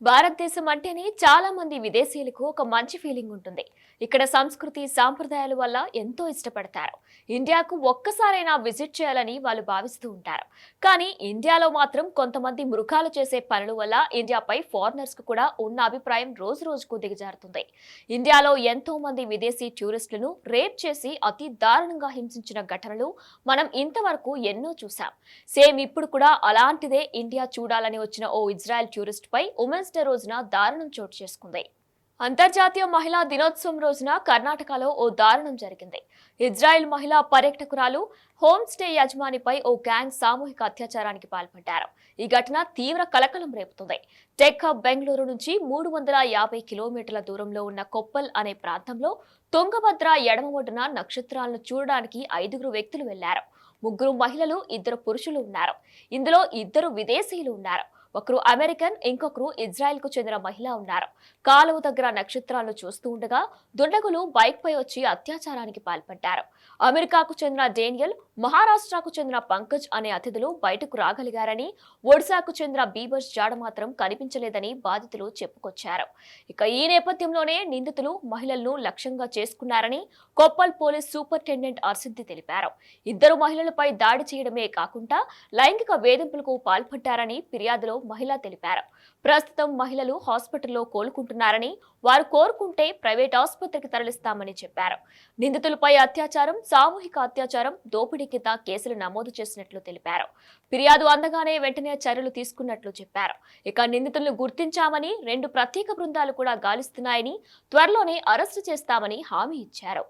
భారతదేశం అంటేనే చాలా మంది విదేశీయులకు ఒక మంచి ఫీలింగ్ ఉంటుంది. ఇక్కడ సంస్కృతి సాంప్రదాయాల వల్ల ఎంతో ఇష్టపడతారు. ఇండియాకు ఒక్కసారైనా విజిట్ చేయాలని వాళ్ళు భావిస్తూ ఉంటారు. కానీ ఇండియాలో మాత్రం కొంతమంది మృగాలు చేసే పనుల వల్ల ఇండియాపై ఫారినర్స్ కు కూడా ఉన్న అభిప్రాయం రోజు రోజుకు దిగజారుతుంది. ఇండియాలో ఎంతో మంది విదేశీ టూరిస్టులను రేప్ చేసి అతి దారుణంగా హింసించిన ఘటనలు మనం ఇంతవరకు ఎన్నో చూసాం. సేమ్ ఇప్పుడు కూడా అలాంటిదే ఇండియా చూడాలని వచ్చిన ఓ ఇజ్రాయెల్ టూరిస్ట్ పై ఉమెన్స్ డే రోజున దారుణం చోటు చేసుకుంది. అంతర్జాతీయ మహిళా దినోత్సవం రోజున కర్ణాటకలో ఓ దారుణం జరిగింది. ఇజ్రాయెల్ మహిళా పర్యాటకురాలు హోమ్ స్టే యజమానిపై ఓ గ్యాంగ్ సామూహిక అత్యాచారానికి పాల్పడ్డారు. ఈ ఘటన తీవ్ర కలకలం రేపుతుంది. టెక్ హబ్ బెంగళూరు నుంచి 350 కిలోమీటర్ల దూరంలో ఉన్న కొప్పల్ అనే ప్రాంతంలో తుంగభద్ర ఎడమ ఒడ్డున నక్షత్రాలను చూడడానికి 5 వ్యక్తులు వెళ్లారు. 3 మహిళలు 2 పురుషులు ఉన్నారు. ఇందులో 2 విదేశీయులు ఉన్నారు. ఒకరు అమెరికన్, ఇంకొకరు ఇజ్రాయెల్ కు చెందిన మహిళ ఉన్నారు. కాలువ దగ్గర నక్షత్రాలను చూస్తూ ఉండగా దుండగులు బైక్ పై వచ్చి అత్యాచారానికి పాల్పడ్డారు. అమెరికాకు చెందిన డేనియల్, మహారాష్ట్రకు చెందిన పంకజ్ అనే అతిథులు బయటకు రాగలిగారని, ఒడిశాకు చెందిన బీబర్స్ జాడ మాత్రం కనిపించలేదని బాధితులు చెప్పుకొచ్చారు. ఇక ఈ నేపథ్యంలోనే నిందితులు మహిళలను లక్ష్యంగా చేసుకున్నారని కొప్పల్ పోలీస్ సూపరింటెండెంట్ అర్సిద్ధి తెలిపారు. 2 మహిళలపై దాడి చేయడమే కాకుండా లైంగిక వేధింపులకు పాల్పడ్డారని ఫిర్యాదులో మహిళ తెలిపారు. ప్రస్తుతం మహిళలు హాస్పిటల్లో కోలుకుంటున్నారని, వారు కోరుకుంటే ప్రైవేట్ ఆసుపత్రికి తరలిస్తామని చెప్పారు. నిందితులపై అత్యాచారం, సామూహిక అత్యాచారం, దోపిడీ కింద కేసులు నమోదు చేసినట్లు తెలిపారు. ఫిర్యాదు అందగానే వెంటనే చర్యలు తీసుకున్నట్లు చెప్పారు. ఇక నిందితులను గుర్తించామని, 2 ప్రత్యేక బృందాలు కూడా గాలిస్తున్నాయని, త్వరలోనే అరెస్టు చేస్తామని హామీ ఇచ్చారు.